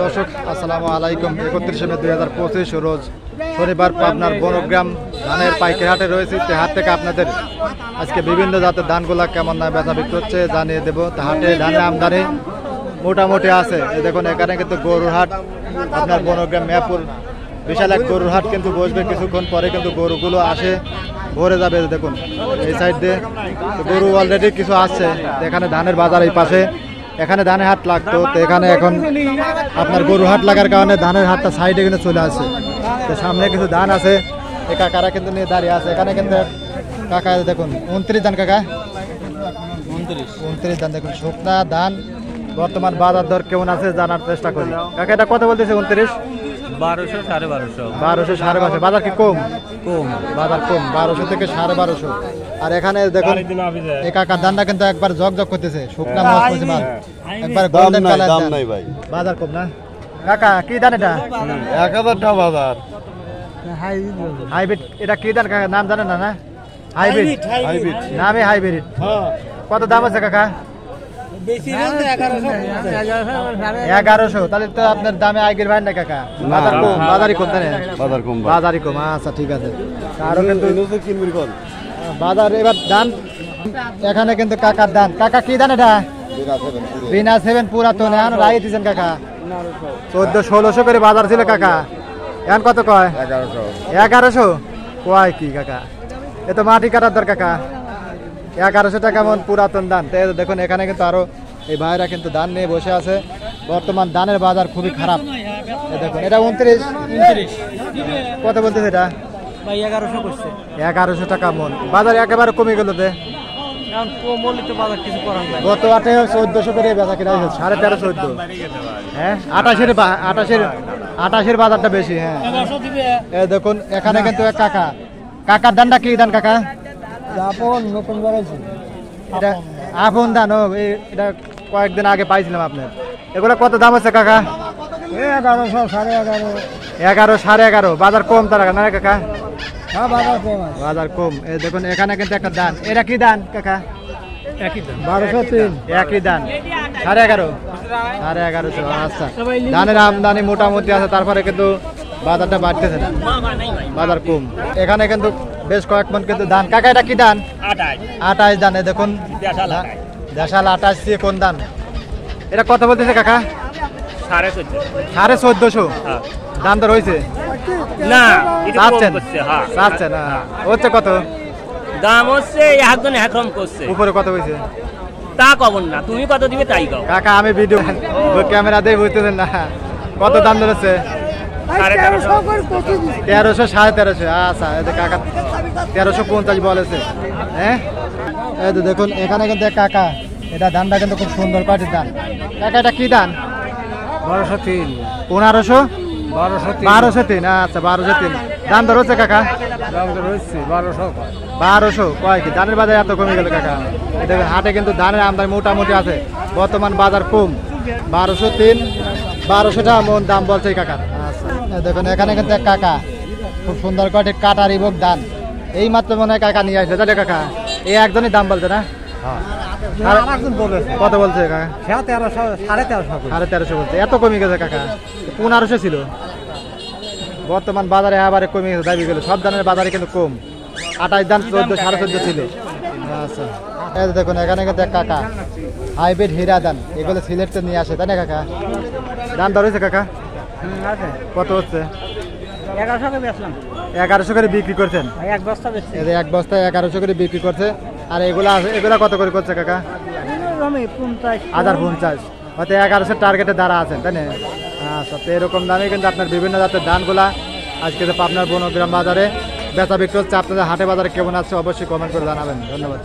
দর্শক আসসালামু আলাইকুম। 31 মে 2025 রোজ শনিবার পাবনার বনগ্রাম ধানের পাইকারি হাটে রয়েছে। হাট থেকে আপনাদের আজকে বিভিন্ন জাতের ধানগুলা কেমন না বেচা বিক্রি হচ্ছে জানিয়ে দেবো। হাটে ধানের আমদানি মোটামুটি আছে। দেখুন এখানে কিন্তু গরুর হাট, আপনার বনগ্রাম মেয়াপুর বিশাল এক গরুর হাট কিন্তু বসবে কিছুক্ষণ পরে, কিন্তু গরুগুলো আসে ভরে যাবে। দেখুন এই সাইড দিয়ে গরু অলরেডি কিছু আসছে। এখানে ধানের বাজার এই পাশে, এখানে ধানের হাট লাগতো, তো এখানে এখন আপনার গরু হাট লাগার কারণে ধানের হাটটা সাইডে কিন্তু চলে আসে। তো সামনে কিছু ধান আছে, এই কাকারা কিন্তু নিয়ে দাঁড়িয়ে আছে। এখানে কিন্তু কাকা দেখুন 29 ধান, কাকা 29 ধান। দেখুন শুকনা ধান বর্তমান বাজার দর কেমন আছে জানার চেষ্টা করি। কাকা এটা কত বলতেছে? 29, 1200, 1250, 1200, 1250। বাজার কি কম? বাজার কম, 1200 থেকে 1250। আর এখানে দেখুন এই কাকার ধানটা কিন্তু একবার জগজগ করতেছে, শুকনা মজমুজি মাল, একবার গোল্ডেন কালার। দাম নাই ভাই, বাজার কম না। কাকা কি ধান এটা? 1000 টাকা বাজার। হাইব্রিড। এটা কি ধান কাকা? নাম জানেন না? না হাইব্রিড, নামে হাইব্রিড। কত দাম আছে কাকা? 1100। তাহলে তো আপনার দামে আগের ভাই না কাকা? বাজার কম, বাজারই কম, তাই না? বাজারই কম। আচ্ছা ঠিক আছে। আরো কিন্তু বাজার এবার ধান এখানে কিন্তু কাকার ধান। কাকা কি ধান এটা? বিনা 7 পুরাতন। এখন রাই দিচ্ছেন কাকা 1400-1600 করে বাজার ছিল কাকা, এখন কত কয়? 1100 কয় কি কাকা? এ তো মাটি কাটার দর কাকা। 1100 টাকা মন পুরাতন ধান। দেখুন এখানে কিন্তু আরো এই ভাইরা কিন্তু ধান নিয়ে বসে আছে। বর্তমান ধানের বাজার খুবই খারাপ। দেখুন এটা 29। কত বলতেছে এটা? 1100 টাকা মন। বাজার একেবারে কমে গেল। গত 1400 করে বেচা কিনা 13.5, 14। হ্যাঁ 28-এর বাজারটা বেশি। হ্যাঁ দেখুন এখানে কিন্তু এক কাকা, কাকার ধানটা কি ধান কাকা? এটা আপন ধান। এটা কয়েকদিন আগে পাইছিলাম আপনার। এগুলো কত দাম আছে কাকা? 1100, 11.5। 11, 11.5। বাজার কম তার না কাকা? বাজার কম। এই দেখুন এখানে কিন্তু একটা ধান। এটা কি ধান কাকা? 1203। একই ধান 11.5, 11.5। আচ্ছা ধানের আমদানি মোটামুটি আছে, তারপরে কিন্তু বাজারটা বাড়তেছে না, বাজার কম। এখানে কিন্তু বেশ কয়েক মন কিন্তু ধান। কাকা এটা কি ধান? 28 ধান। দেখুন দেশাল 28। কোন ধান এটা? কত বলতেছে কাকা? 1450। দাম তো রয়েছে না, চাচ্ছে না। হচ্ছে কত দাম? হচ্ছে একজন একরকম করছে। উপরে কত হয়েছে তা কবর না, তুমি কত দিবে তাই কও কাকা। আমি ভিডিও ক্যামেরা দিয়ে বুঝতেছেন না। কত দাম ধরেছে? 1350, 1300, 1350। আচ্ছা কাকা 1350 বলেছে। হ্যাঁ এই তো দেখুন এখানে কিন্তু এক কাকা, এটা ধানটা কিন্তু খুব সুন্দর পাটির ধান। কাকা এটা কি ধান? 1203। 1500, 1203। আচ্ছা 1203 দাম ধরেছে কাকা। দাম তো রয়েছে 1200। 1200 কয় কি? ধানের বাজার এত কমে গেল কাকা। দেখুন হাটে কিন্তু ধানের আমদানি মোটামুটি আছে, বর্তমান বাজার কম। 1203, 1200 টাকা মন দাম বলছে কাকা। আচ্ছা দেখুন এখানে কিন্তু এক কাকা খুব সুন্দর করে কাটার ইবক ধান এই মাত্র মনে হয় কাকা নিয়ে আসলে। তাহলে কাকা এই একজনই দাম বলছে না? কত বলছে কাকা? 1300, 1350 বলছে। এত কমে গেছে কাকা? 1500 ছিল। বর্তমান বাজারে আবার কমে গেছে, দাবি গেল। সব ধানের বাজারে কিন্তু কম। 28 ধান 14, 14.5 ছিল। আচ্ছা এই দেখুন এখানে কিন্তু এক কাকা হাইব্রিড হীরা ধান, এগুলো সিলেটে নিয়ে আসে, তাই না কাকা? দাম দর হয়েছে কাকা? কত হচ্ছে? 1100 করে বিক্রি করছেন। এক বস্তা 1100 করে বিক্রি করছে। আর এগুলা কত করে করছে কাকা? 1050। হয়তো 1100 টার্গেটে দ্বারা আছেন, তাই না? আচ্ছা তো এরকম দামে কিন্তু আপনার বিভিন্ন জাতের ধানগুলা আজকে পাবনার বনগ্রাম বাজারে বেচা বিক্রি হচ্ছে। আপনাদের হাটে বাজারে কেমন আছে অবশ্যই কমেন্ট করে জানাবেন। ধন্যবাদ।